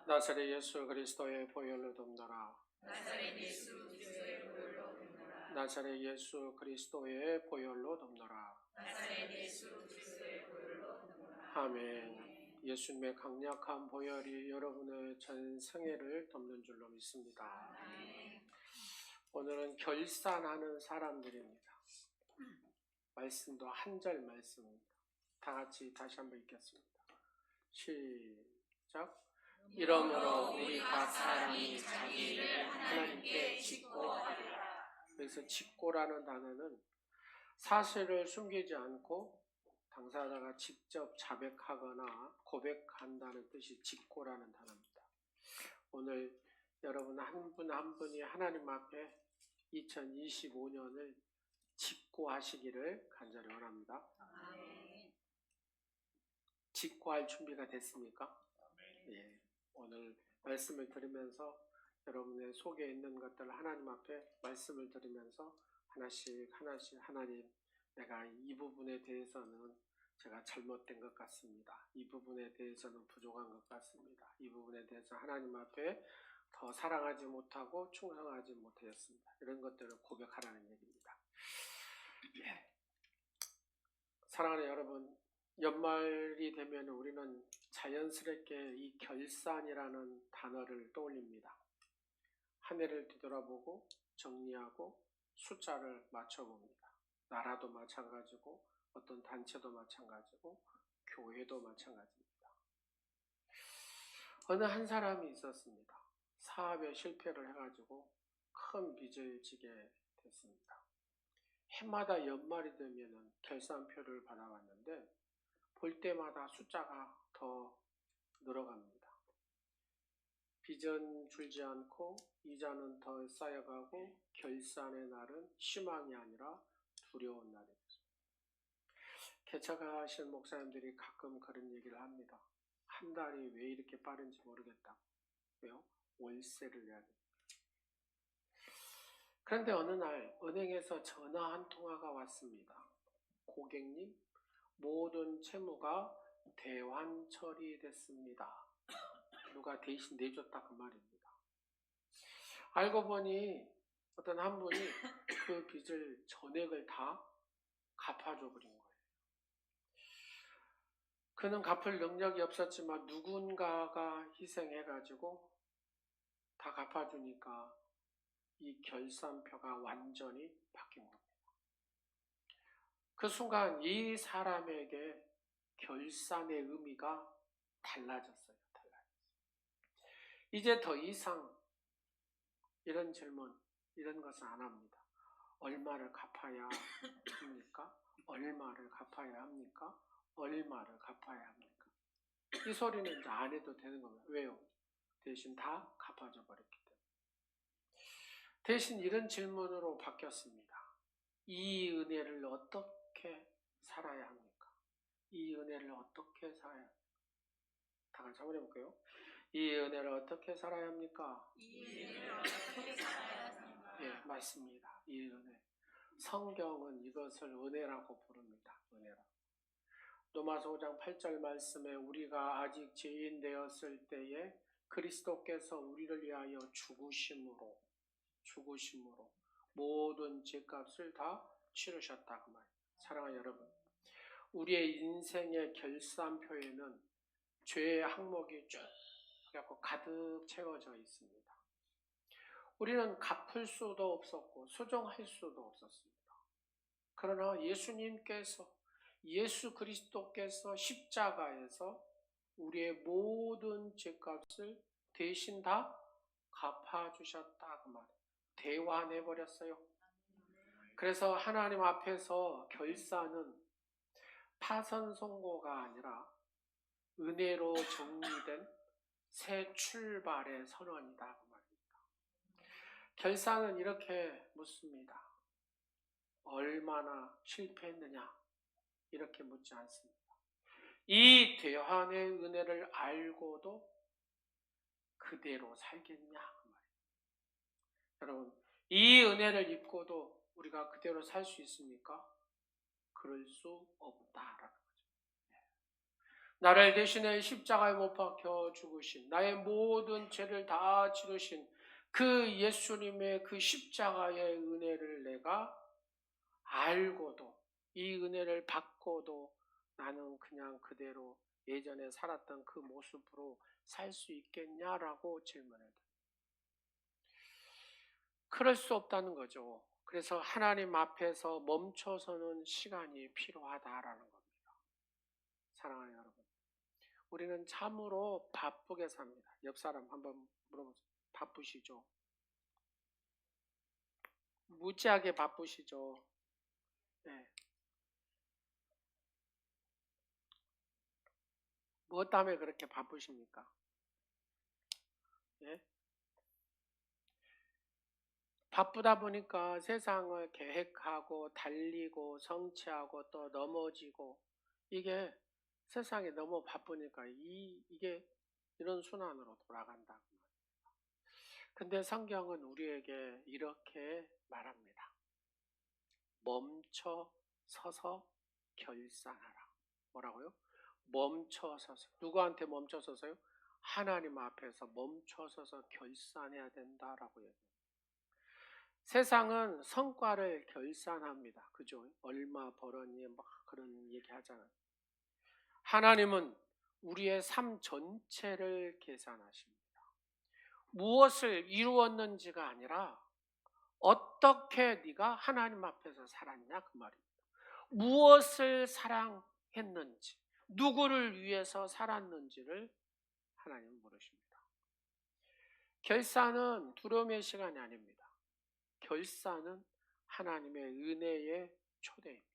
나사렛 예수 그리스도의 보혈로 돕노라. 나사렛 예수 그리스도의 보혈로 돕노라. 아멘. 예수님의 강력한 보혈이 여러분의 전 생애를 돕는 줄로 믿습니다. 오늘은 결산하는 사람들입니다. 말씀도 한 절 말씀입니다. 다 같이 다시 한번 읽겠습니다. 시작. 이러므로 우리 각 사람이 자기 일을 하나님께 직고하리라. 그래서 직고라는 단어는 사실을 숨기지 않고 당사자가 직접 자백하거나 고백한다는 뜻이 직고라는 단어입니다. 오늘 여러분 한 분 한 분이 하나님 앞에 2025년을 직고하시기를 간절히 원합니다. 직고할 준비가 됐습니까? 예. 오늘 말씀을 들으면서 여러분의 속에 있는 것들을 하나님 앞에 말씀을 들으면서 하나씩 하나님, 내가 이 부분에 대해서는 제가 잘못된 것 같습니다. 이 부분에 대해서는 부족한 것 같습니다. 이 부분에 대해서 하나님 앞에 더 사랑하지 못하고 충성하지 못하였습니다. 이런 것들을 고백하라는 얘기입니다. 예. 사랑하는 여러분, 연말이 되면 우리는 자연스럽게 이 결산이라는 단어를 떠올립니다. 한 해를 뒤돌아보고 정리하고 숫자를 맞춰봅니다. 나라도 마찬가지고 어떤 단체도 마찬가지고 교회도 마찬가지입니다. 어느 한 사람이 있었습니다. 사업에 실패를 해가지고 큰 빚을 지게 됐습니다. 해마다 연말이 되면 결산표를 받아왔는데 볼 때마다 숫자가 더 늘어갑니다. 빚은 줄지 않고 이자는 더 쌓여가고 결산의 날은 희망이 아니라 두려운 날입니다. 개척하신 목사님들이 가끔 그런 얘기를 합니다. 한 달이 왜 이렇게 빠른지 모르겠다. 왜요? 월세를 내야 됩니다. 그런데 어느 날 은행에서 전화 한 통화가 왔습니다. 고객님, 모든 채무가 대환 처리됐습니다. 누가 대신 내줬다 그 말입니다. 알고 보니 어떤 한 분이 그 빚을 전액을 다 갚아줘 버린 거예요. 그는 갚을 능력이 없었지만 누군가가 희생해가지고 다 갚아주니까 이 결산표가 완전히 바뀐 겁니다. 그 순간 이 사람에게 결산의 의미가 달라졌어요. 이제 더 이상 이런 질문, 이런 것은 안 합니다. 얼마를 갚아야 합니까? 얼마를 갚아야 합니까? 얼마를 갚아야 합니까? 이 소리는 이제 안 해도 되는 겁니다. 왜요? 대신 다 갚아줘 버렸기 때문에. 대신 이런 질문으로 바뀌었습니다. 이 은혜를 어떻게 살아야 합니까? 이 은혜를 어떻게 살아야 합니까? 다 같이 한번 해볼까요? 이 은혜를 어떻게 살아야 합니까? 이 은혜를 어떻게 살아야 합니까? 예, 맞습니다. 이 은혜. 성경은 이것을 은혜라고 부릅니다. 은혜라고. 로마서 5장 8절 말씀에 우리가 아직 죄인 되었을 때에 그리스도께서 우리를 위하여 죽으심으로 모든 죄값을 다 치르셨다 그 말이에요. 사랑하는 여러분, 우리의 인생의 결산표에는 죄의 항목이 쭉 가득 채워져 있습니다. 우리는 갚을 수도 없었고 수정할 수도 없었습니다. 그러나 예수 그리스도께서 십자가에서 우리의 모든 죄값을 대신 다 갚아주셨다 그 말이에요. 대환해버렸어요. 그래서 하나님 앞에서 결산은 파선선고가 아니라 은혜로 정리된 새 출발의 선언이다 그 말입니다. 결산은 이렇게 묻습니다. 얼마나 실패했느냐? 이렇게 묻지 않습니다. 이 대환의 은혜를 알고도 그대로 살겠냐? 그 말입니다. 여러분, 이 은혜를 입고도 우리가 그대로 살 수 있습니까? 그럴 수 없다라는 거죠. 나를 대신해 십자가에 못 박혀 죽으신, 나의 모든 죄를 다 치르신 그 예수님의 그 십자가의 은혜를 내가 알고도, 이 은혜를 받고도 나는 그냥 그대로 예전에 살았던 그 모습으로 살 수 있겠냐라고 질문해요. 그럴 수 없다는 거죠. 그래서 하나님 앞에서 멈춰서는 시간이 필요하다라는 겁니다. 사랑하는 여러분, 우리는 참으로 바쁘게 삽니다. 옆 사람 한번 물어보세요. 바쁘시죠? 무지하게 바쁘시죠? 네. 무엇 때문에 그렇게 바쁘십니까? 예? 바쁘다 보니까 세상을 계획하고 달리고 성취하고 또 넘어지고, 이게 세상에 너무 바쁘니까 이게 이런 순환으로 돌아간다. 근데 성경은 우리에게 이렇게 말합니다. 멈춰 서서 결산하라. 뭐라고요? 멈춰 서서. 누구한테 멈춰 서서요? 하나님 앞에서 멈춰 서서 결산해야 된다라고 얘기해요. 세상은 성과를 결산합니다. 그죠? 얼마 벌었니? 막 그런 얘기 하잖아요. 하나님은 우리의 삶 전체를 계산하십니다. 무엇을 이루었는지가 아니라 어떻게 네가 하나님 앞에서 살았냐 그 말입니다. 무엇을 사랑했는지, 누구를 위해서 살았는지를 하나님은 물으십니다. 결산은 두려움의 시간이 아닙니다. 결산은 하나님의 은혜의 초대입니다.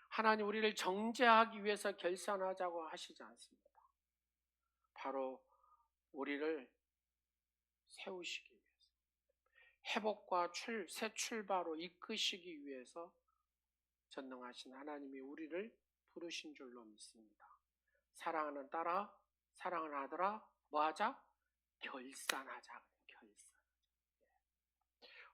하나님 우리를 정죄하기 위해서 결산하자고 하시지 않습니다. 바로 우리를 세우시기 위해서, 회복과 새 출발로 이끄시기 위해서 전능하신 하나님이 우리를 부르신 줄로 믿습니다. 사랑하는 딸아, 사랑하는 아들아, 뭐하자? 결산하자. 결산.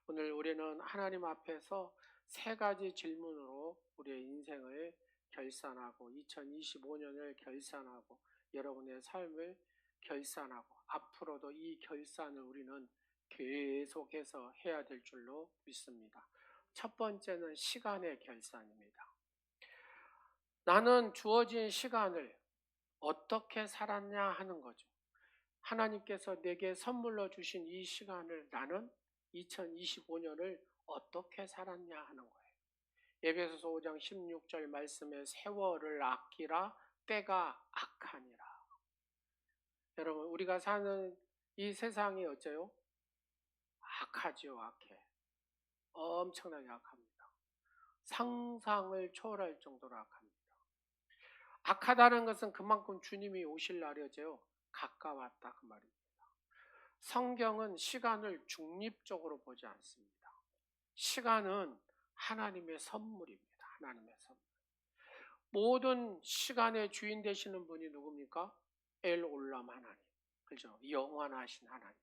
오늘 우리는 하나님 앞에서 세 가지 질문으로 우리의 인생을 결산하고 2025년을 결산하고 여러분의 삶을 결산하고 앞으로도 이 결산을 우리는 계속해서 해야 될 줄로 믿습니다. 첫 번째는 시간의 결산입니다. 나는 주어진 시간을 어떻게 살았냐 하는 거죠. 하나님께서 내게 선물로 주신 이 시간을 나는 2025년을 어떻게 살았냐 하는 거예요. 에베소서 5장 16절 말씀에 세월을 아끼라 때가 악하니라. 여러분 우리가 사는 이 세상이 어째요? 악하지요. 악해. 엄청나게 악합니다. 상상을 초월할 정도로 악합니다. 악하다는 것은 그만큼 주님이 오실 날이 어째요? 가까웠다 그 말입니다. 성경은 시간을 중립적으로 보지 않습니다. 시간은 하나님의 선물입니다. 하나님의 선물. 모든 시간의 주인 되시는 분이 누굽니까? 엘 올람 하나님. 그죠? 영원하신 하나님.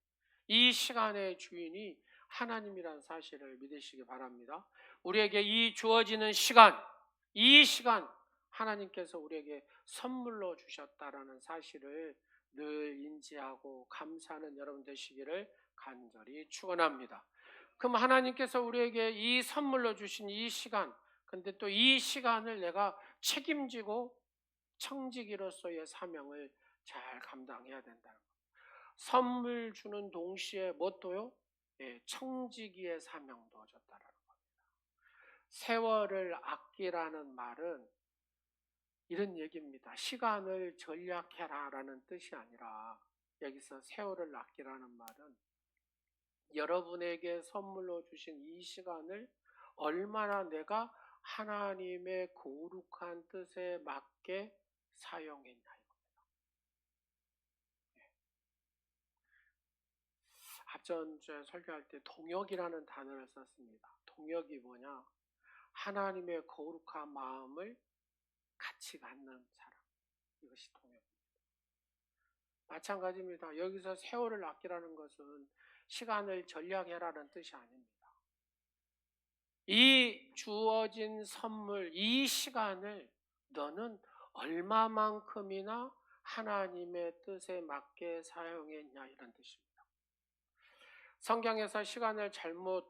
이 시간의 주인이 하나님이라는 사실을 믿으시기 바랍니다. 우리에게 이 주어지는 시간, 이 시간 하나님께서 우리에게 선물로 주셨다라는 사실을 늘 인지하고 감사하는 여러분 되시기를 간절히 축원합니다. 그럼 하나님께서 우리에게 이 선물로 주신 이 시간, 근데 또 이 시간을 내가 책임지고 청지기로서의 사명을 잘 감당해야 된다는 거예요. 선물 주는 동시에 뭣도요? 청지기의 사명도 줬다라는 겁니다. 세월을 아끼라는 말은 이런 얘기입니다. 시간을 전략해라라는 뜻이 아니라 여기서 세월을 아끼라는 말은 여러분에게 선물로 주신 이 시간을 얼마나 내가 하나님의 거룩한 뜻에 맞게 사용했냐 이겁니다. 앞전주에 설교할 때 동역이라는 단어를 썼습니다. 동역이 뭐냐? 하나님의 거룩한 마음을 같이 갖는 사람. 이것이 동역입니다. 마찬가지입니다. 여기서 세월을 아끼라는 것은 시간을 전략해라는 뜻이 아닙니다. 이 주어진 선물, 이 시간을 너는 얼마만큼이나 하나님의 뜻에 맞게 사용했냐 이런 뜻입니다. 성경에서 시간을 잘못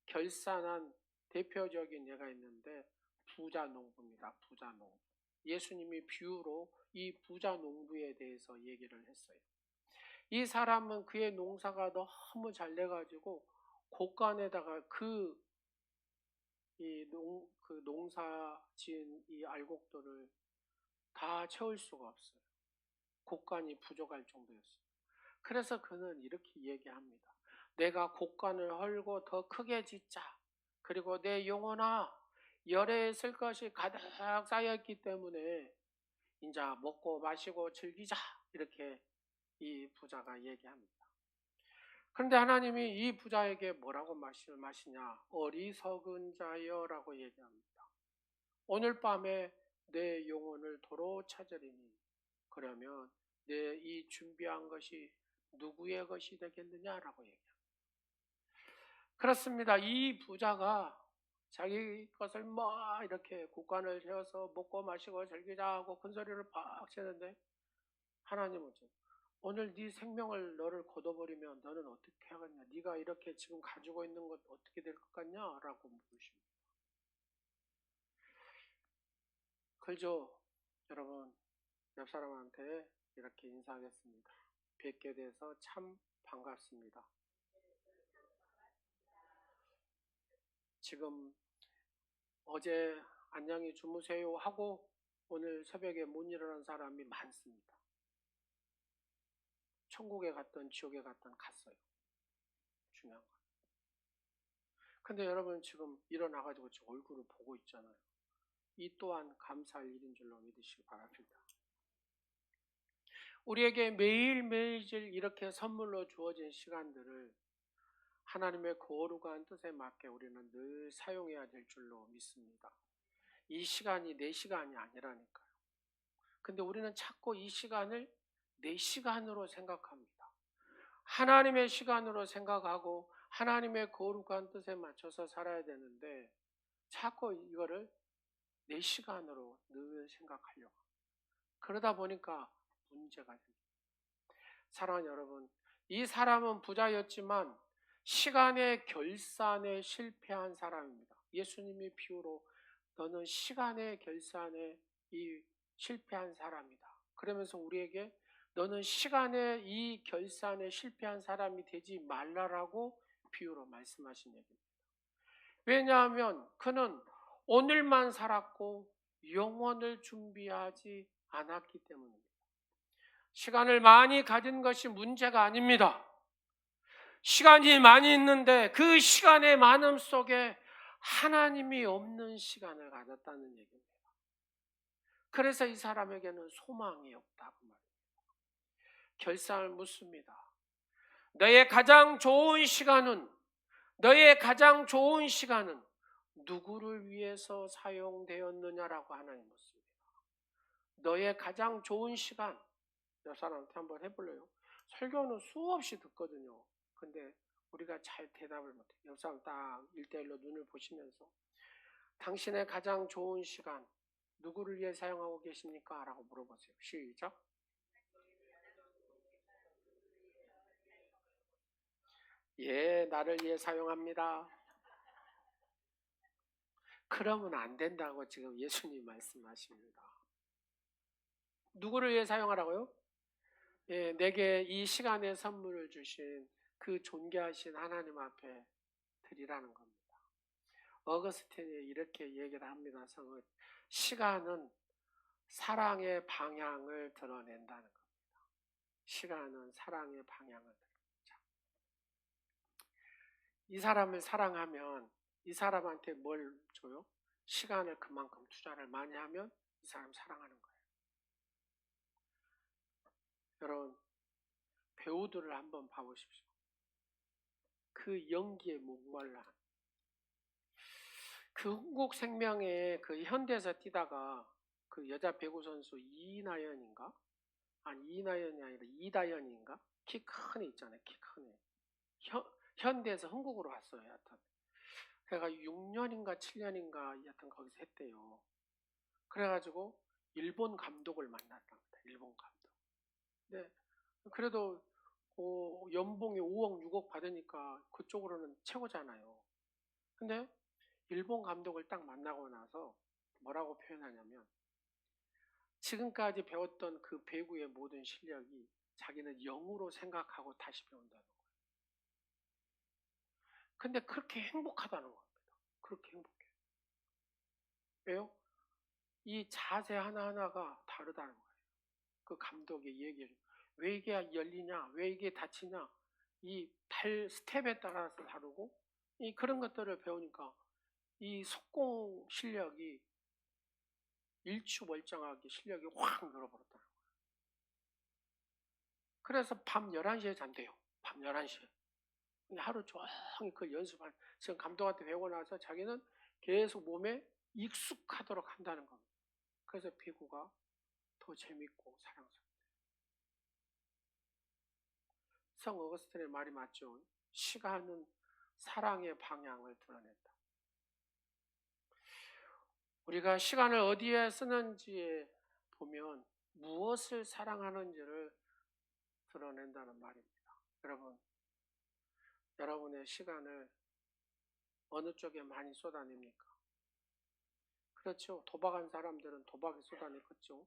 결산한 대표적인 예가 있는데 부자 농부입니다. 부자 농부. 예수님이 비유로 이 부자 농부에 대해서 얘기를 했어요. 이 사람은 그의 농사가 너무 잘 돼가지고 곳간에다가 그 농사 지은 이 알곡들을 다 채울 수가 없어요. 곳간이 부족할 정도였어요. 그래서 그는 이렇게 얘기합니다. 내가 곳간을 헐고 더 크게 짓자. 그리고 내 영혼아, 열에 있을 것이 가득 쌓였기 때문에 이제 먹고 마시고 즐기자. 이렇게 이 부자가 얘기합니다. 그런데 하나님이 이 부자에게 뭐라고 말씀하시냐? 어리석은 자여라고 얘기합니다. 오늘 밤에 내 영혼을 도로 찾으리니 그러면 내 이 준비한 것이 누구의 것이 되겠느냐라고 얘기합니다. 그렇습니다. 이 부자가 자기 것을 이렇게 곳간을 세워서 먹고 마시고 즐기자 하고 큰 소리를 팍 치는데 하나님은 오늘 네 생명을 너를 거둬버리면 너는 어떻게 하겠냐? 네가 이렇게 지금 가지고 있는 것 어떻게 될 것 같냐? 라고 물으십니다. 그죠? 여러분 옆 사람한테 이렇게 인사하겠습니다. 뵙게 돼서 참 반갑습니다. 지금 어제 안녕히 주무세요 하고 오늘 새벽에 못 일어난 사람이 많습니다. 천국에 갔든 지옥에 갔든 갔어요. 중요한 건. 근데 여러분 지금 일어나가지고 제 얼굴을 보고 있잖아요. 이 또한 감사할 일인 줄로 믿으시기 바랍니다. 우리에게 매일매일 이렇게 선물로 주어진 시간들을 하나님의 거룩한 뜻에 맞게 우리는 늘 사용해야 될 줄로 믿습니다. 이 시간이 내 시간이 아니라니까요. 근데 우리는 자꾸 이 시간을 내 시간으로 생각합니다. 하나님의 시간으로 생각하고 하나님의 거룩한 뜻에 맞춰서 살아야 되는데 자꾸 이거를 내 시간으로 늘 생각하려고 합니다. 그러다 보니까 문제가 됩니다. 사랑하는 여러분, 이 사람은 부자였지만 시간의 결산에 실패한 사람입니다. 예수님이 비유로 너는 시간의 결산에 실패한 사람이다. 그러면서 우리에게 너는 시간의 이 결산에 실패한 사람이 되지 말라라고 비유로 말씀하신 얘기입니다. 왜냐하면 그는 오늘만 살았고 영원을 준비하지 않았기 때문입니다. 시간을 많이 가진 것이 문제가 아닙니다. 시간이 많이 있는데 그 시간의 많음 속에 하나님이 없는 시간을 가졌다는 얘기입니다. 그래서 이 사람에게는 소망이 없다고 말입니다. 결산을 묻습니다. 너의 가장 좋은 시간은 누구를 위해서 사용되었느냐라고 하나님 묻습니다. 너의 가장 좋은 시간, 옆 사람한테 한번 해볼래요? 설교는 수없이 듣거든요. 근데 우리가 잘 대답을 못해요. 옆 사람 딱 1대1로 눈을 보시면서 당신의 가장 좋은 시간 누구를 위해 사용하고 계십니까? 라고 물어보세요. 시작. 예, 나를 위해 사용합니다. 그러면 안 된다고 지금 예수님 말씀하십니다. 누구를 위해 사용하라고요? 예, 내게 이 시간의 선물을 주신 그 존귀하신 하나님 앞에 드리라는 겁니다. 어거스틴이 이렇게 얘기를 합니다. 시간은 사랑의 방향을 드러낸다는 겁니다. 시간은 사랑의 방향을 드러낸다. 이 사람을 사랑하면 이 사람한테 뭘 줘요? 시간을 그만큼 투자를 많이 하면 이 사람 사랑하는 거예요. 여러분 배우들을 한번 봐보십시오. 그 연기에 목말라. 그 흥국생명에 그 현대에서 뛰다가 그 여자 배구 선수 이나연인가? 아니 이나연이 아니라 이다연인가? 키 큰 애 있잖아요. 키 큰 애. 현대에서 흥국으로 왔어요. 여하튼. 그래가 6년인가 7년인가 여하튼 거기서 했대요. 그래가지고 일본 감독을 만났답니다. 일본 감독. 네. 그래도 연봉이 5억, 6억 받으니까 그쪽으로는 최고잖아요. 근데 일본 감독을 딱 만나고 나서 뭐라고 표현하냐면 지금까지 배웠던 그 배구의 모든 실력이 자기는 0으로 생각하고 다시 배운다는 거예요. 근데 그렇게 행복하다는 겁니다. 그렇게 행복해요. 왜요? 이 자세 하나하나가 다르다는 거예요. 그 감독의 얘기를. 왜 이게 열리냐? 왜 이게 닫히냐? 이 스텝에 따라서 다르고, 그런 것들을 배우니까 이 속공 실력이 일취월장하게 실력이 확 늘어버렸다는 거예요. 그래서 밤 11시에 잔대요. 밤 11시에. 하루 종일 그 연습한, 지금 감독한테 배우고 나서 자기는 계속 몸에 익숙하도록 한다는 겁니다. 그래서 배구가 더 재밌고 사랑스럽다. 성 어거스틴의 말이 맞죠. 시간은 사랑의 방향을 드러낸다. 우리가 시간을 어디에 쓰는지에 보면 무엇을 사랑하는지를 드러낸다는 말입니다. 여러분, 여러분의 시간을 어느 쪽에 많이 쏟아냅니까? 그렇죠. 도박한 사람들은 도박에 쏟아냈겠죠.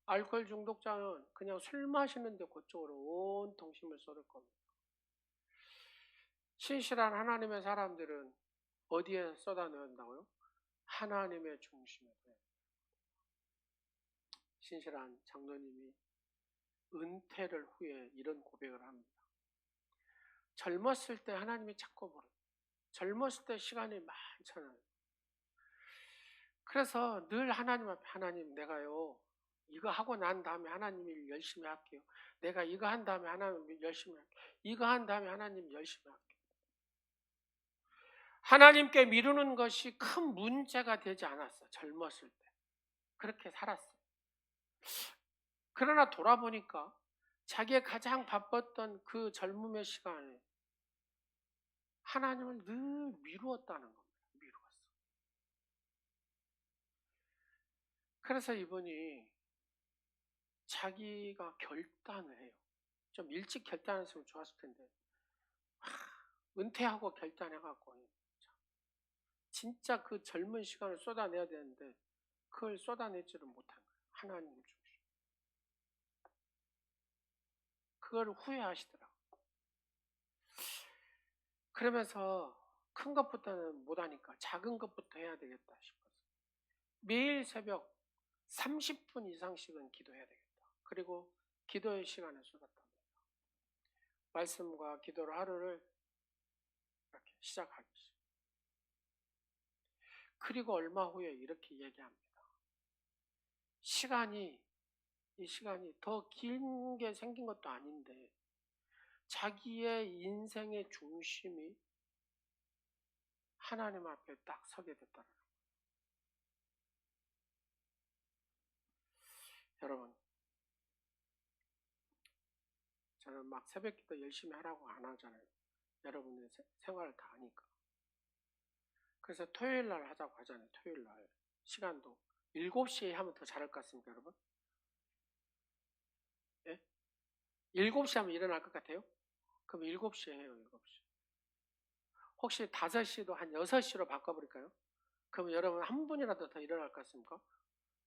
알코올 중독자는 그냥 술 마시는데 그쪽으로 온통 힘을 쏟을 겁니다. 신실한 하나님의 사람들은 어디에 쏟아낸다고요? 하나님의 중심에. 신실한 장로님이 은퇴를 후에 이런 고백을 합니다. 젊었을 때 하나님이 찾고 버려요. 젊었을 때 시간이 많잖아요. 그래서 늘 하나님 앞에 하나님 내가요 이거 하고 난 다음에 하나님 일 열심히 할게요. 내가 이거 한 다음에 하나님 일 열심히 할게요. 이거 한 다음에 하나님 열심히 할게요. 하나님께 미루는 것이 큰 문제가 되지 않았어. 젊었을 때. 그렇게 살았어. 그러나 돌아보니까 자기의 가장 바빴던 그 젊음의 시간에 하나님을 늘 미루었다는 겁니다. 미루었어. 그래서 이분이 자기가 결단을 해요. 좀 일찍 결단했으면 좋았을 텐데 은퇴하고 결단해갖고 진짜 그 젊은 시간을 쏟아내야 되는데 그걸 쏟아내지를 못한 거예요. 하나님 중심. 그걸 후회하시더라고요. 그러면서 큰 것부터는 못하니까 작은 것부터 해야 되겠다 싶어서 매일 새벽 30분 이상씩은 기도해야 되겠다. 그리고 기도의 시간을 쏟았답니다. 말씀과 기도로 하루를 이렇게 시작하기 시작. 그리고 얼마 후에 이렇게 얘기합니다. 이 시간이 더 긴 게 생긴 것도 아닌데 자기의 인생의 중심이 하나님 앞에 딱 서게 됐다는 거예요. 여러분, 저는 막 새벽기도 열심히 하라고 안 하잖아요. 여러분의 생활을 다 아니까. 그래서 토요일 날 하자고 하잖아요. 토요일 날 시간도 7시에 하면 더 잘할 것 같습니까, 여러분? 예? 7시 하면 일어날 것 같아요? 그럼 7시에 해요, 7시. 혹시 5시도 한 6시로 바꿔버릴까요? 그럼 여러분 한 분이라도 더 일어날 것 같습니까?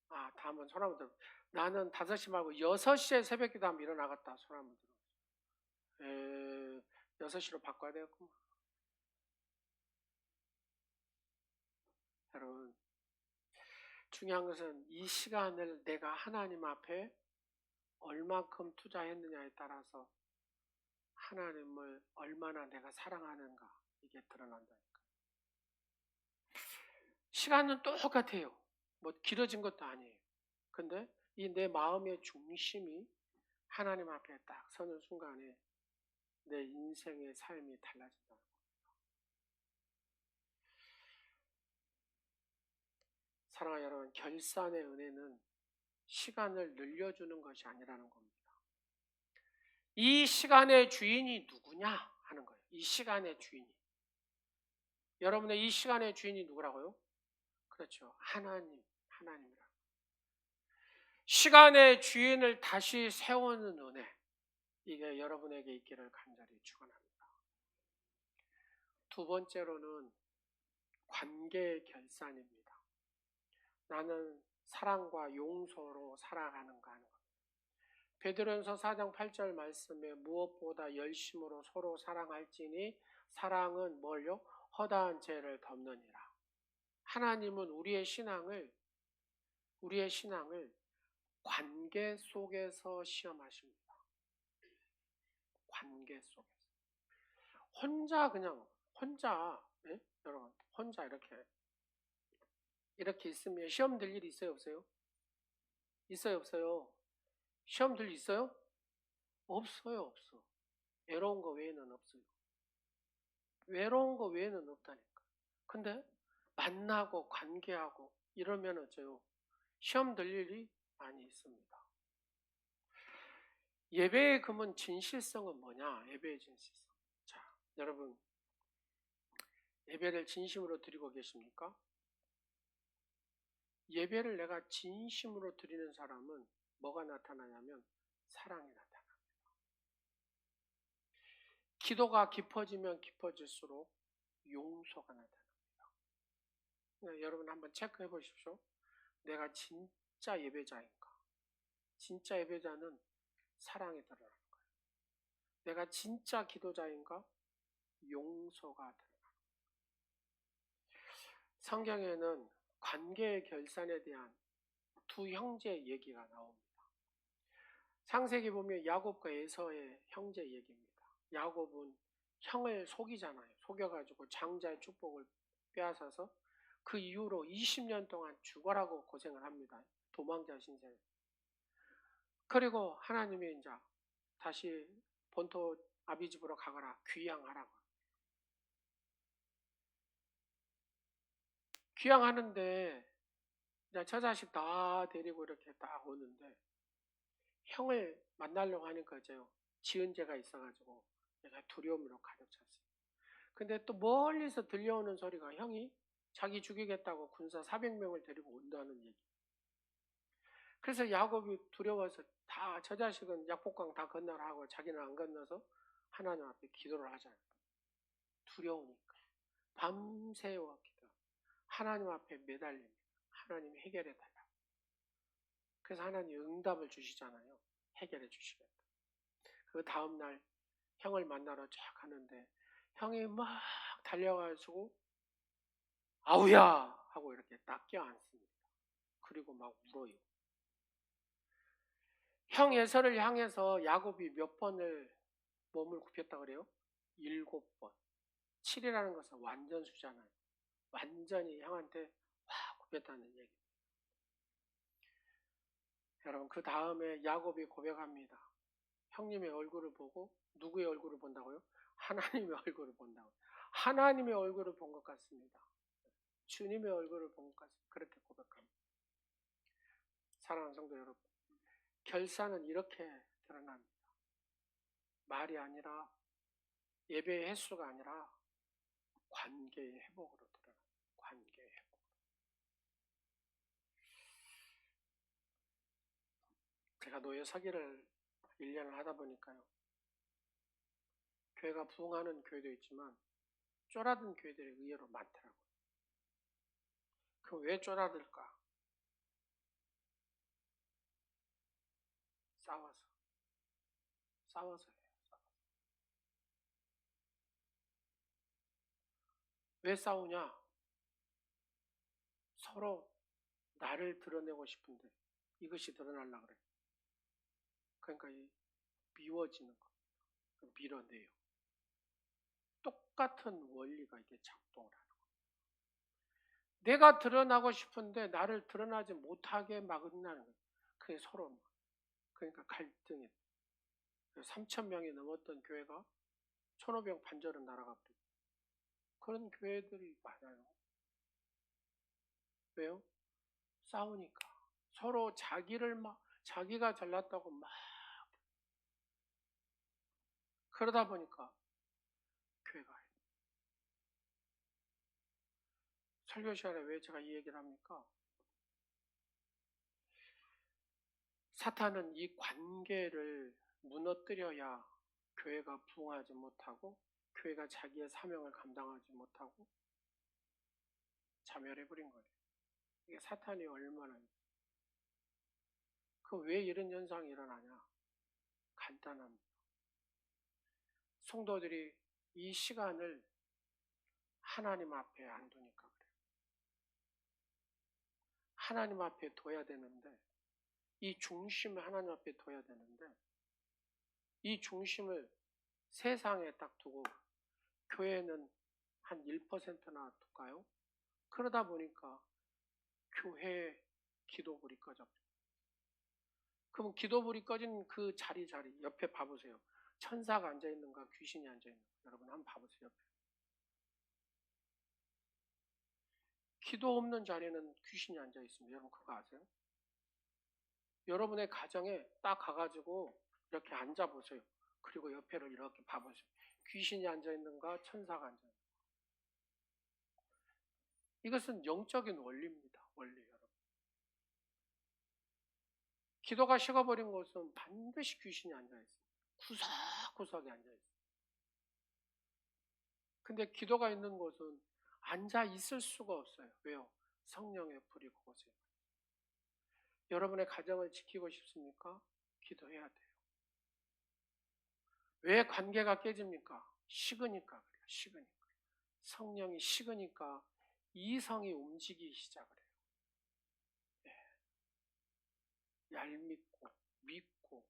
아, 다 한번 손 한번 들어. 나는 5시 말고 6시에 새벽기도 하면 일어나겠다. 손 한번 들어. 6시로 바꿔야 되겠구만. 여러분, 중요한 것은 이 시간을 내가 하나님 앞에 얼마큼 투자했느냐에 따라서 하나님을 얼마나 내가 사랑하는가 이게 드러난다니까. 시간은 똑같아요. 뭐 길어진 것도 아니에요. 근데 이 내 마음의 중심이 하나님 앞에 딱 서는 순간에 내 인생의 삶이 달라진다는 겁니다. 사랑하는 여러분, 결산의 은혜는 시간을 늘려주는 것이 아니라는 겁니다. 이 시간의 주인이 누구냐 하는 거예요. 이 시간의 주인이. 여러분의 이 시간의 주인이 누구라고요? 그렇죠. 하나님이라. 시간의 주인을 다시 세우는 은혜, 이게 여러분에게 있기를 간절히 축원합니다. 두 번째로는 관계의 결산입니다. 나는 사랑과 용서로 살아가는가 하는 것. 베드로전서 4장 8절 말씀에 무엇보다 열심으로 서로 사랑할지니 사랑은 뭘요? 허다한 죄를 덮느니라. 하나님은 우리의 신앙을 관계 속에서 시험하십니다. 관계 속에서. 혼자, 네? 여러분, 혼자 이렇게 있으면 시험 들 일 있어요, 없어요? 있어요, 없어요? 시험 들 일 있어요? 없어요, 없어. 외로운 거 외에는 없어요. 외로운 거 외에는 없다니까. 근데 만나고 관계하고 이러면 어째요? 시험 들 일이 많이 있습니다. 예배의 금은 진실성은 뭐냐? 예배의 진실성. 자, 여러분, 예배를 진심으로 드리고 계십니까? 예배를 내가 진심으로 드리는 사람은 뭐가 나타나냐면 사랑이 나타납니다. 기도가 깊어지면 깊어질수록 용서가 나타납니다. 여러분 한번 체크해 보십시오. 내가 진짜 예배자인가? 진짜 예배자는 사랑이 드러나는 거예요. 내가 진짜 기도자인가? 용서가 드러나는 거예요. 성경에는 관계의 결산에 대한 두 형제 얘기가 나옵니다. 창세기 보면 야곱과 에서의 형제 얘기입니다. 야곱은 형을 속이잖아요. 속여가지고 장자의 축복을 빼앗아서 그 이후로 20년 동안 죽어라고 고생을 합니다. 도망자 신세. 그리고 하나님이 이제 다시 본토 아비 집으로 가거라, 귀양하라고. 귀양하는데 이제 저 자식 다 데리고 이렇게 딱 오는데 형을 만나려고 하니까 이제요, 지은 죄가 있어가지고 내가 두려움으로 가득 찼어요. 근데 또 멀리서 들려오는 소리가 형이 자기 죽이겠다고 군사 400명을 데리고 온다는 얘기. 그래서 야곱이 두려워서 다 저 자식은 약복강 다 건너라 하고 자기는 안 건너서 하나님 앞에 기도를 하잖아요. 두려우니까 밤새워 기도. 하나님 앞에 매달립니다. 하나님 해결해 달라고. 그래서 하나님 응답을 주시잖아요. 해결해 주시겠다. 그 다음날 형을 만나러 쫙 가는데 형이 막 달려가지고 아우야 하고 이렇게 딱 껴안습니다. 그리고 막 울어요. 형 에서를 향해서 야곱이 몇 번을 몸을 굽혔다 그래요? 7번. 7이라는 것은 완전수잖아요. 완전히 형한테 확 굽혔다는 얘기. 여러분, 그 다음에 야곱이 고백합니다. 형님의 얼굴을 보고 누구의 얼굴을 본다고요? 하나님의 얼굴을 본다고요. 하나님의 얼굴을 본 것 같습니다. 주님의 얼굴을 본 것 같습니다. 그렇게 고백합니다. 사랑하는 성도 여러분, 결산은 이렇게 드러납니다. 말이 아니라, 예배의 횟수가 아니라 관계의 회복으로 드러납니다. 관계의 회복. 제가 노예 서기를 1년을 하다 보니까요, 교회가 부흥하는 교회도 있지만 쪼라든 교회들이 의외로 많더라고요. 그럼 왜 쪼라들까? 싸워서예요. 왜 싸우냐? 서로 나를 드러내고 싶은데 이것이 드러나려고 그래. 그러니까 미워지는 거, 밀어내요. 똑같은 원리가 이게 작동을 하는 거예요. 내가 드러나고 싶은데 나를 드러나지 못하게 막는다는 거예요. 그게 서로, 그러니까 갈등이. 3,000명이 넘었던 교회가 1,500 반절은 날아가 버려요. 그런 교회들이 많아요. 왜요? 싸우니까. 서로 자기가 잘났다고 막. 그러다 보니까 교회가. 설교 시간에 왜 제가 이 얘기를 합니까? 사탄은 이 관계를 무너뜨려야 교회가 부흥하지 못하고 교회가 자기의 사명을 감당하지 못하고 자멸해버린 거예요. 이게 사탄이 얼마나 왜 이런 현상이 일어나냐? 간단합니다. 성도들이 이 시간을 하나님 앞에 안 두니까 그래요. 하나님 앞에 둬야 되는데 이 중심을 하나님 앞에 둬야 되는데 이 중심을 세상에 딱 두고 교회는 한 1%나 둘까요? 그러다 보니까 교회 기도불이 꺼져. 그럼 기도불이 꺼진 그 자리 옆에 봐보세요. 천사가 앉아있는가 귀신이 앉아있는가 여러분 한번 봐보세요. 옆에. 기도 없는 자리에는 귀신이 앉아있습니다. 여러분 그거 아세요? 여러분의 가정에 딱 가가지고 이렇게 앉아보세요. 그리고 옆에를 이렇게 봐보세요. 귀신이 앉아있는가 천사가 앉아있는가. 이것은 영적인 원리입니다. 원리 여러분. 기도가 식어버린 곳은 반드시 귀신이 앉아있어요. 구석구석에 앉아있어요. 근데 기도가 있는 곳은 앉아있을 수가 없어요. 왜요? 성령의 불이 그곳에. 여러분의 가정을 지키고 싶습니까? 기도해야 돼요. 왜 관계가 깨집니까? 식으니까 그래요. 식으니까. 성령이 식으니까 이성이 움직이기 시작을 해요. 네. 얄밉고 밉고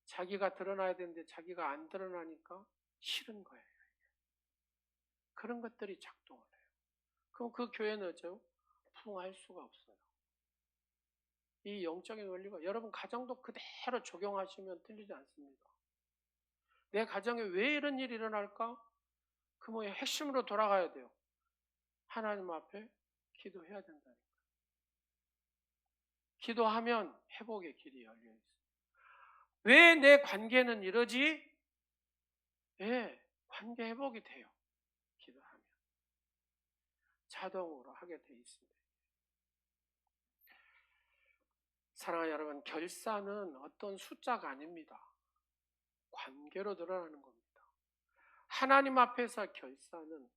자기가 드러나야 되는데 자기가 안 드러나니까 싫은 거예요. 그런 것들이 작동을 해요. 그럼 그 교회는 어쩌요? 부흥할 수가 없어요. 이 영적인 원리가 여러분 가정도 그대로 적용하시면 틀리지 않습니다. 내 가정에 왜 이런 일이 일어날까? 그 뭐의 핵심으로 돌아가야 돼요. 하나님 앞에 기도해야 된다니까. 기도하면 회복의 길이 열려 있어요. 왜 내 관계는 이러지? 예, 관계 회복이 돼요. 기도하면 자동으로 하게 돼 있습니다. 사랑하는 여러분, 결사는 어떤 숫자가 아닙니다. 관계로 드러나는 겁니다. 하나님 앞에서 결사는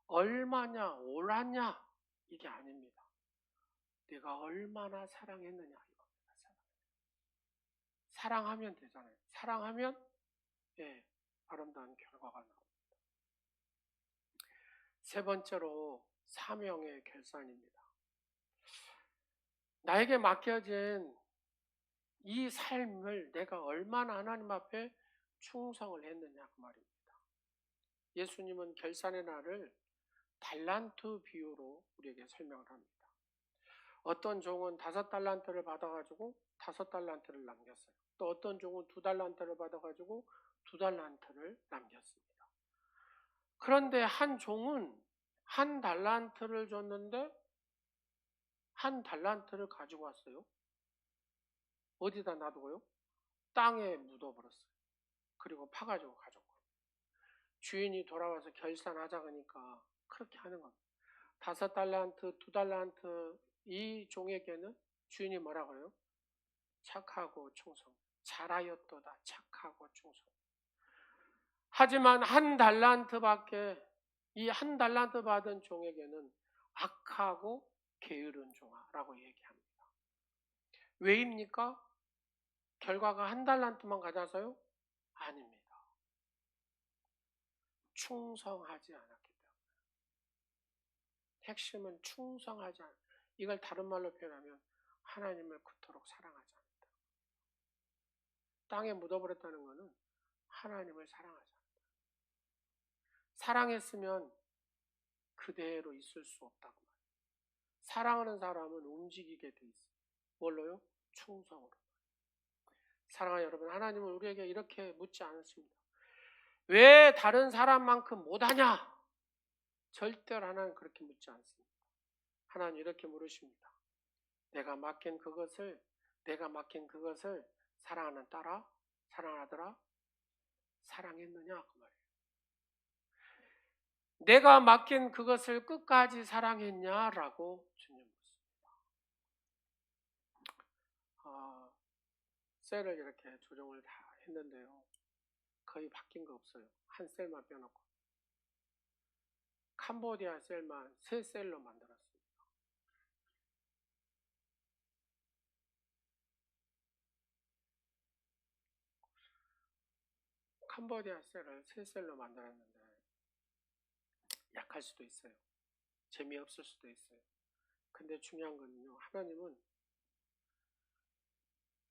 얼마냐, 옳았냐 이게 아닙니다. 내가 얼마나 사랑했느냐 이겁니다. 사랑하면 되잖아요. 사랑하면 예, 아름다운 결과가 나옵니다. 세 번째로 사명의 결산입니다. 나에게 맡겨진 이 삶을 내가 얼마나 하나님 앞에 충성을 했느냐 그 말입니다. 예수님은 결산의 날을 달란트 비유로 우리에게 설명을 합니다. 어떤 종은 5달란트를 받아가지고 5달란트를 남겼어요. 또 어떤 종은 2달란트를 받아가지고 2달란트를 남겼습니다. 그런데 한 종은 1달란트를 줬는데 1달란트를 가지고 왔어요. 어디다 놔두고요? 땅에 묻어버렸어요. 그리고 파가지고 가져고. 주인이 돌아와서 결산하자 그러니까 그렇게 하는 겁니다. 5달란트, 2달란트 이 종에게는 주인이 뭐라 그래요? 착하고 충성. 잘하였도다. 착하고 충성. 하지만 1달란트밖에 이 1달란트 받은 종에게는 악하고 게으른 종아라고 얘기합니다. 왜입니까? 결과가 1달란트만 가져서요? 아닙니다. 충성하지 않았기 때문에. 핵심은 충성하지 않. 이걸 다른 말로 표현하면 하나님을 그토록 사랑하지 않는다. 땅에 묻어버렸다는 것은 하나님을 사랑하지 않는다. 사랑했으면 그대로 있을 수 없다고 말이에요. 사랑하는 사람은 움직이게 돼 있어요. 뭘로요? 충성으로. 사랑하는 여러분, 하나님은 우리에게 이렇게 묻지 않습니다. 왜 다른 사람만큼 못하냐? 절대로 하나님 그렇게 묻지 않습니다. 하나님 이렇게 물으십니다. 내가 맡긴 그것을 사랑하는 딸아, 사랑하더라, 사랑했느냐? 그 말이에요. 내가 맡긴 그것을 끝까지 사랑했냐라고 주님 묻습니다. 셀을 이렇게 조정을 다 했는데요. 거의 바뀐 거 없어요. 한 셀만 빼놓고. 캄보디아 셀만 3셀로 만들었습니다. 캄보디아 셀을 3셀로 만들었는데 약할 수도 있어요. 재미없을 수도 있어요. 근데 중요한 건요. 하나님은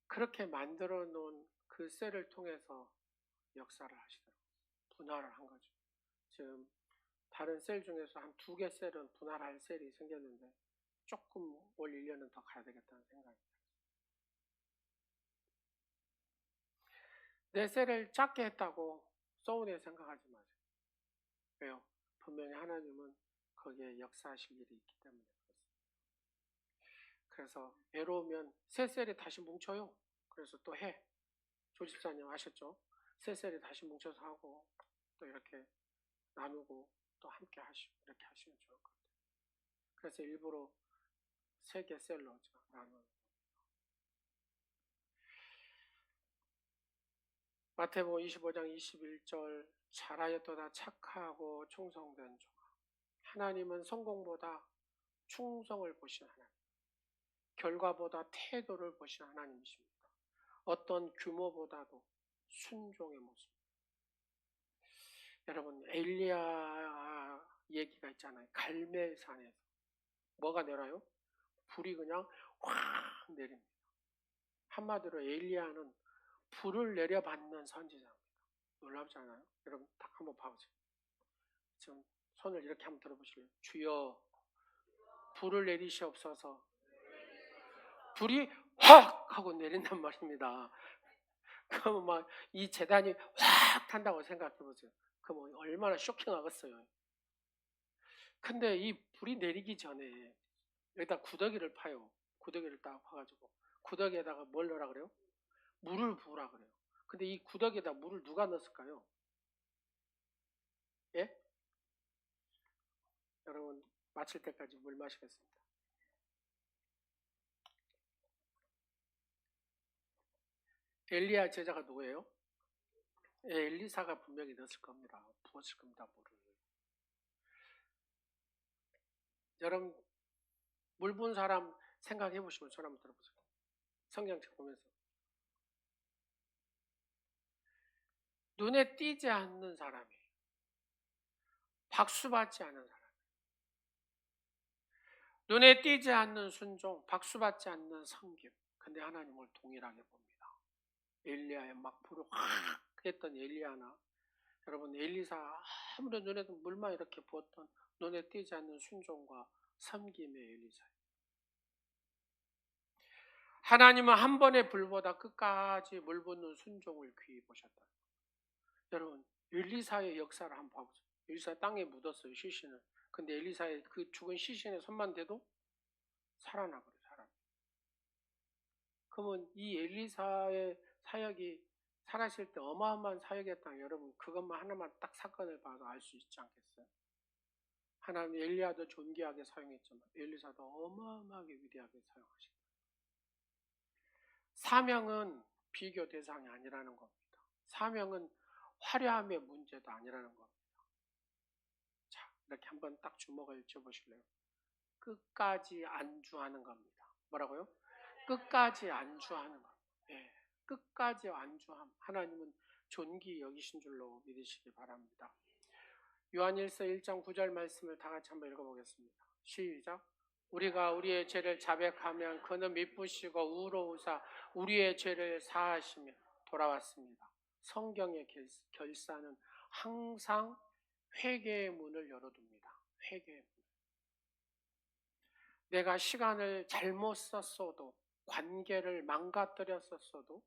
그렇게 만들어 놓은 그 셀을 통해서 역사를 하시더라고요. 분할을 한 거죠. 지금 다른 셀 중에서 한 2개 셀은 분할할 셀이 생겼는데 조금 올 1년은 더 가야 되겠다는 생각입니다. 내 셀을 작게 했다고 소원에 생각하지 마세요. 왜요? 분명히 하나님은 거기에 역사하실 일이 있기 때문에 그렇습니다. 그래서 외로우면 새 셀이 다시 뭉쳐요. 그래서 또 해. 조집사님 아셨죠? 새 셀이 다시 뭉쳐서 하고 또 이렇게 나누고 또 함께 하시고 이렇게 하시면 좋을 것 같아요. 그래서 일부러 3개 셀로 나누는. 마태복음 25장 21절 잘하였도다 착하고 충성된 종아. 하나님은 성공보다 충성을 보신 하나님, 결과보다 태도를 보신 하나님이십니다. 어떤 규모보다도 순종의 모습. 여러분 엘리야 얘기가 있잖아요. 갈멜산에서 뭐가 내려요? 불이 그냥 확 내립니다. 한마디로 엘리야는 불을 내려받는 선지자입니다. 놀랍지 않아요? 여러분 딱 한번 봐보세요. 지금 손을 이렇게 한번 들어보실래요? 주여 불을 내리시옵소서. 불이 확 하고 내린단 말입니다. 그러면 막 이 재단이 확 탄다고 생각해 보세요. 그러면 얼마나 쇼킹하겠어요. 근데 이 불이 내리기 전에 여기다 구더기를 파요. 구더기를 딱 파가지고 구더기에다가 뭘 넣으라 그래요? 물을 부으라 그래요. 근데 이 구더기에다 물을 누가 넣었을까요? 예? 여러분 마칠 때까지 물 마시겠습니다. 엘리야 제자가 누구예요? 예, 엘리사가 분명히 넣었을 겁니다. 부었을 겁니다. 물을. 여러분 물 부은 사람 생각해 보시면 손 한번 들어보세요. 성경책 보면서 눈에 띄지 않는 사람이 박수받지 않는 사람, 눈에 띄지 않는 순종, 박수받지 않는 섬김. 근데 하나님을 동일하게 봅니다. 엘리야의 막 불을 확 했던 엘리야나 여러분 엘리사 아무런 눈에도 물만 이렇게 부었던 눈에 띄지 않는 순종과 섬김의 엘리사예요. 하나님은 한 번의 불보다 끝까지 물 붓는 순종을 귀히 보셨다. 여러분 엘리사의 역사를 한번 봐보세요. 엘리사 땅에 묻었어요. 시신을. 근데 엘리사의 그 죽은 시신에 손만 대도 살아나버려요. 그러면 이 엘리사의 사역이 살아실 때 어마어마한 사역이었다. 여러분 그것만 하나만 딱 사건을 봐도 알 수 있지 않겠어요? 하나님 엘리야도 존귀하게 사용했지만 엘리사도 어마어마하게 위대하게 사용하신 거예요. 사명은 비교 대상이 아니라는 겁니다. 사명은 화려함의 문제도 아니라는 겁니다. 자, 이렇게 한번 딱 주먹을 쥐어보실래요? 끝까지 안주하는 겁니다. 뭐라고요? 끝까지 안주하는 것. 예, 끝까지 안주함. 하나님은 존귀 여기신 줄로 믿으시기 바랍니다. 요한일서 1장 9절 말씀을 다 같이 한번 읽어보겠습니다. 시작. 우리가 우리의 죄를 자백하면 그는 미쁘시고 우러우사 우리의 죄를 사하시며 돌아왔습니다. 성경의 결사는 항상 회개의 문을 열어둡니다. 회개의 문. 내가 시간을 잘못 썼어도 관계를 망가뜨렸었어도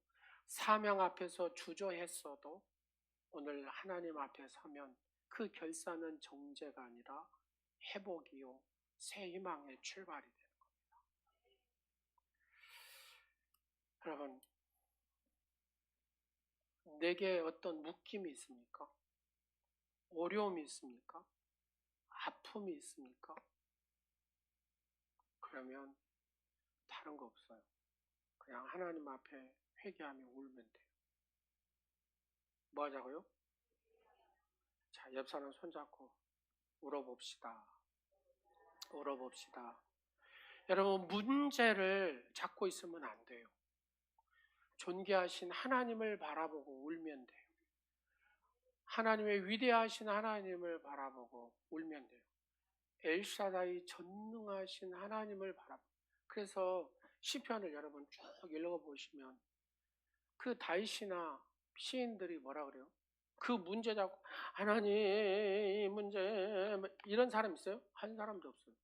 사명 앞에서 주저했어도 오늘 하나님 앞에 서면 그 결사는 정죄가 아니라 회복이요 새 희망의 출발이 되는 겁니다. 여러분 내게 어떤 묶임이 있습니까? 어려움이 있습니까? 아픔이 있습니까? 그러면 다른 거 없어요. 그냥 하나님 앞에 회개하며 울면 돼요. 뭐 하자고요? 자, 옆 사람 손잡고 울어봅시다. 울어봅시다. 여러분, 문제를 잡고 있으면 안 돼요. 존귀하신 하나님을 바라보고 울면 돼요. 하나님의 위대하신 하나님을 바라보고 울면 돼요. 엘샤다이 전능하신 하나님을 바라보고. 그래서 시편을 여러분 쭉 읽어보시면 그 다윗이나 시인들이 뭐라 그래요? 그 문제 잡고 하나님 문제 이런 사람 있어요? 한 사람도 없어요.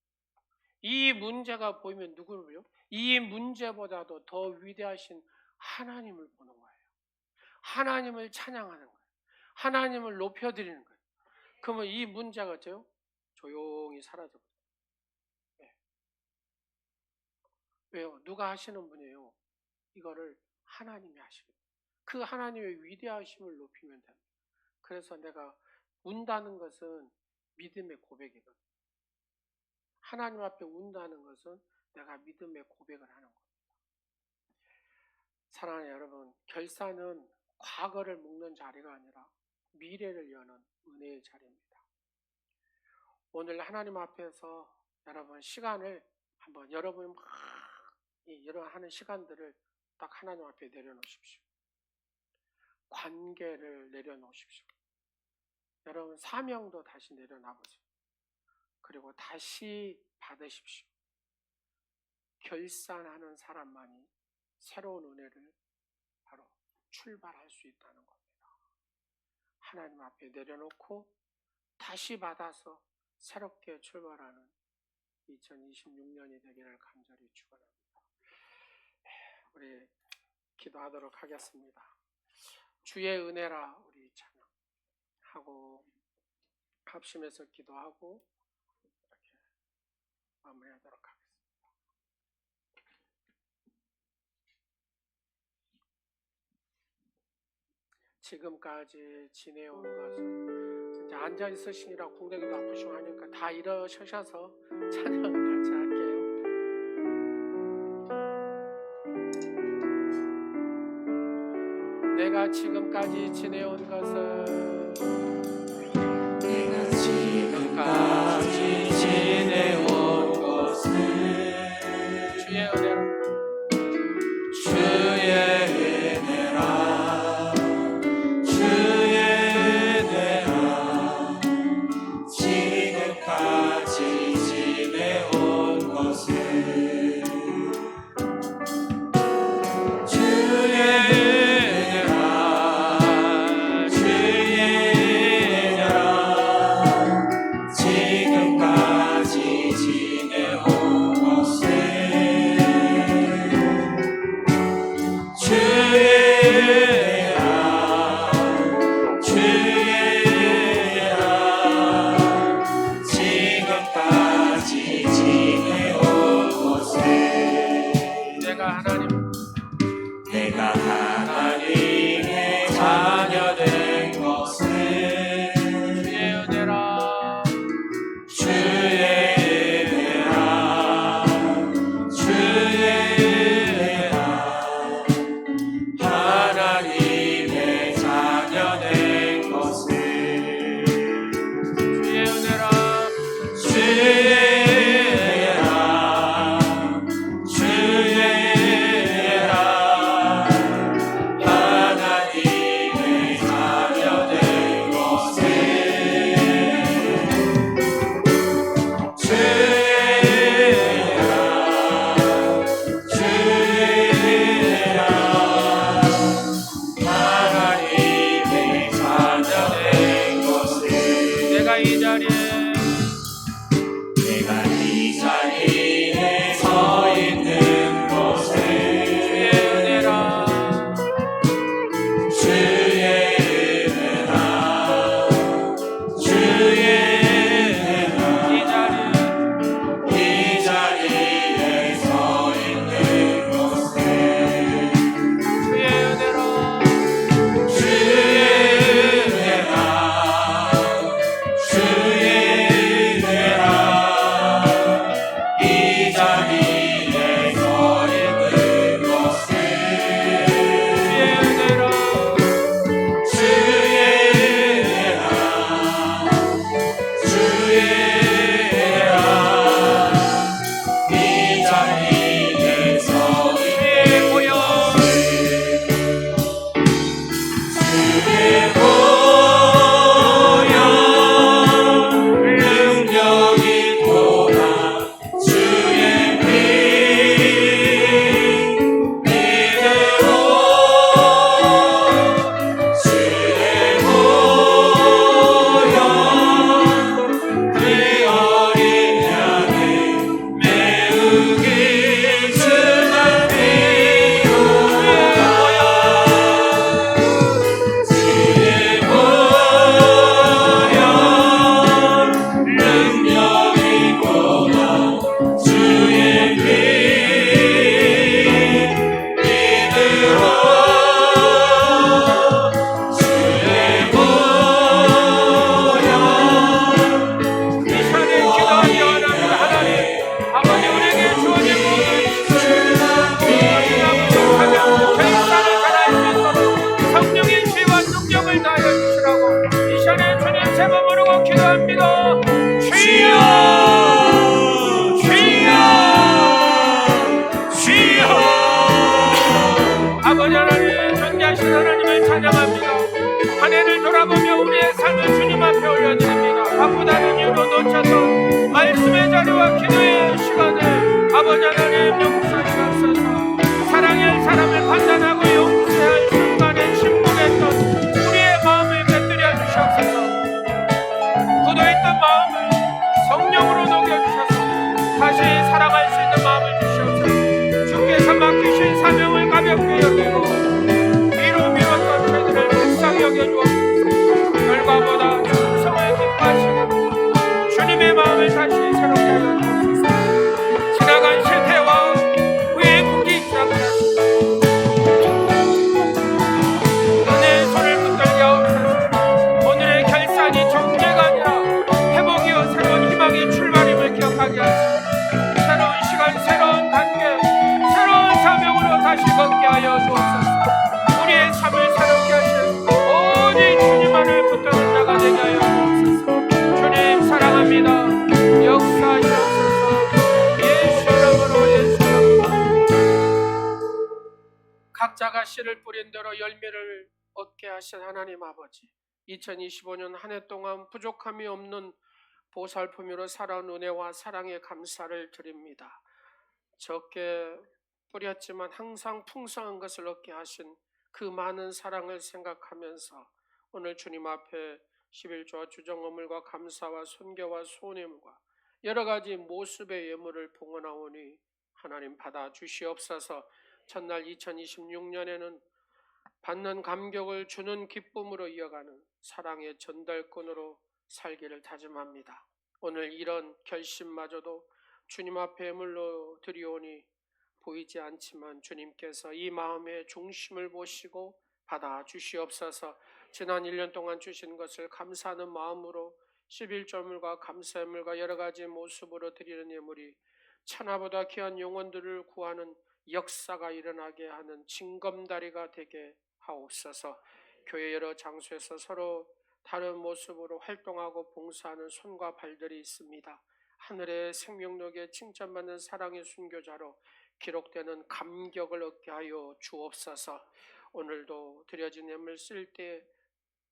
이 문제가 보이면 누구를 불러? 이 문제보다도 더 위대하신 하나님을 보는 거예요. 하나님을 찬양하는 거예요. 하나님을 높여드리는 거예요. 그러면 이 문제가 어때요? 조용히 사라져버려요. 네. 왜요? 누가 하시는 분이에요? 이거를 하나님이 하시는 거예요. 그 하나님의 위대하심을 높이면 됩니다. 그래서 내가 운다는 것은 믿음의 고백이거든요. 하나님 앞에 운다는 것은 내가 믿음의 고백을 하는 겁니다. 사랑하는 여러분, 결산은 과거를 묶는 자리가 아니라 미래를 여는 은혜의 자리입니다. 오늘 하나님 앞에서 여러분 시간을 한번 여러분이 막 이런 하는 시간들을 딱 하나님 앞에 내려놓으십시오. 관계를 내려놓으십시오. 여러분 사명도 다시 내려놔보세요. 그리고 다시 받으십시오. 결산하는 사람만이 새로운 은혜를 바로 출발할 수 있다는 겁니다. 하나님 앞에 내려놓고 다시 받아서 새롭게 출발하는 2026년이 되기를 간절히 축원합니다. 우리 기도하도록 하겠습니다. 주의 은혜라 우리 찬양하고 합심해서 기도하고 이렇게 마무리하도록 하겠습니다. 지금까지 지내온 것은 이제 앉아 있으시니라 궁뎅이도 아프시고 하니까 다 일어서셔서 찬양을 같이 할게요. 내가 지금까지 지내온 것은 내가 지금까지 지내온 것은 주의 은혜라 주의 은혜라 주의 은혜라 지금까지 지내온 것은 주의 내가 하나님의 자녀 된 것은 주의 은혜라 주의 은혜라 주의 은혜라 하나님의 자녀 된 것은 주의 은혜라 주의 아버지 하나님, 존귀하신 하나님을 찬양합니다. 한 해를 돌아보며 우리의 삶을 주님 앞에 올려드립니다. 바쁘다는 이유로 놓쳤던 말씀의 자리와 기도의 시간을 아버지 하나님 용서하시옵소서. 사랑해야 할 사람을 판단하고 용서해야 할 순간에 침묵했던 우리의 마음을 곁들여 주시옵소서. 굳어있던 마음을 성령으로 녹여주셔서 다시 살아갈 수 있는 마음을 주시옵소서. 주께서 맡기신 사명을 가볍게 여기고 위로 미웠던 저들을 불쌍히 여겨주옵소서. 결과보다 충성을 기뻐하시고 주님의 마음을 다시 새롭게 하여 주옵소서. 지나간 실패와 후회의 굳게 있지 않게 하시고 은혜의 손을 붙들게 하옵소서. 오늘의 결산이 종례가 아니라 회복이요 새로운 희망의 출발임을 기억하게 하시고 새로운 시간, 새로운 단계, 새로운 사명으로 다시 걷게 하여 주옵소서. 우리의 삶을 새롭게 하시고 오직 주님만을 붙드는 자가 되게 하여 주옵소서. 주님 사랑합니다. 역사하시옵소서. 예수 이름으로, 예수 이름으로. 각자가 씨를 뿌린 대로 열매를 얻게 하신 하나님 아버지, 2025년 한 해 동안 부족함이 없는 보살품으로 살아온 은혜와 사랑에 감사를 드립니다. 적게 뿌렸지만 항상 풍성한 것을 얻게 하신 그 많은 사랑을 생각하면서 오늘 주님 앞에 11조와 주정어물과 감사와 순교와 소원예물과 여러 가지 모습의 예물을 봉헌하오니 하나님 받아 주시옵소서. 첫날 2026년에는 받는 감격을 주는 기쁨으로 이어가는 사랑의 전달꾼으로 살기를 다짐합니다. 오늘 이런 결심마저도 주님 앞에 예물로 드리오니 보이지 않지만 주님께서 이 마음의 중심을 보시고 받아 주시옵소서. 지난 1년 동안 주신 것을 감사하는 마음으로 11조물과 감사예물과 여러 가지 모습으로 드리는 예물이 천하보다 귀한 영혼들을 구하는 역사가 일어나게 하는 징검다리가 되게 하옵소서. 교회 여러 장소에서 서로 다른 모습으로 활동하고 봉사하는 손과 발들이 있습니다. 하늘의 생명력에 칭찬받는 사랑의 순교자로 기록되는 감격을 얻게 하여 주옵소서. 오늘도 드려진 예물 쓸 때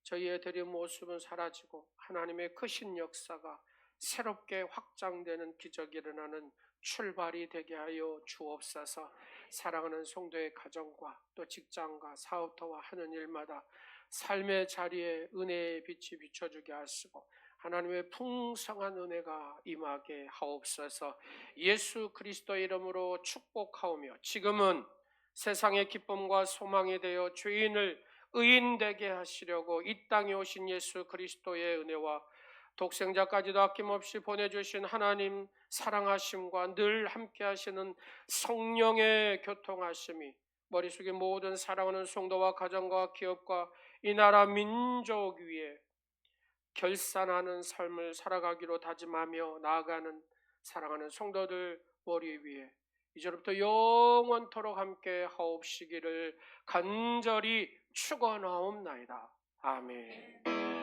저희의 드린 모습은 사라지고 하나님의 크신 역사가 새롭게 확장되는 기적이 일어나는 출발이 되게 하여 주옵소서. 사랑하는 성도의 가정과 또 직장과 사업터와 하는 일마다 삶의 자리에 은혜의 빛이 비춰주게 하시고 하나님의 풍성한 은혜가 임하게 하옵소서. 예수 그리스도의 이름으로 축복하오며 지금은 세상의 기쁨과 소망이 되어 죄인을 의인되게 하시려고 이 땅에 오신 예수 그리스도의 은혜와 독생자까지도 아낌없이 보내주신 하나님 사랑하심과 늘 함께 하시는 성령의 교통하심이 머릿속에 모든 사랑하는 성도와 가정과 기업과 이 나라 민족 위에 결산하는 삶을 살아가기로 다짐하며 나아가는 사랑하는 성도들 머리 위에 이제부터 영원토록 함께 하옵시기를 간절히 축원하옵나이다. 아멘.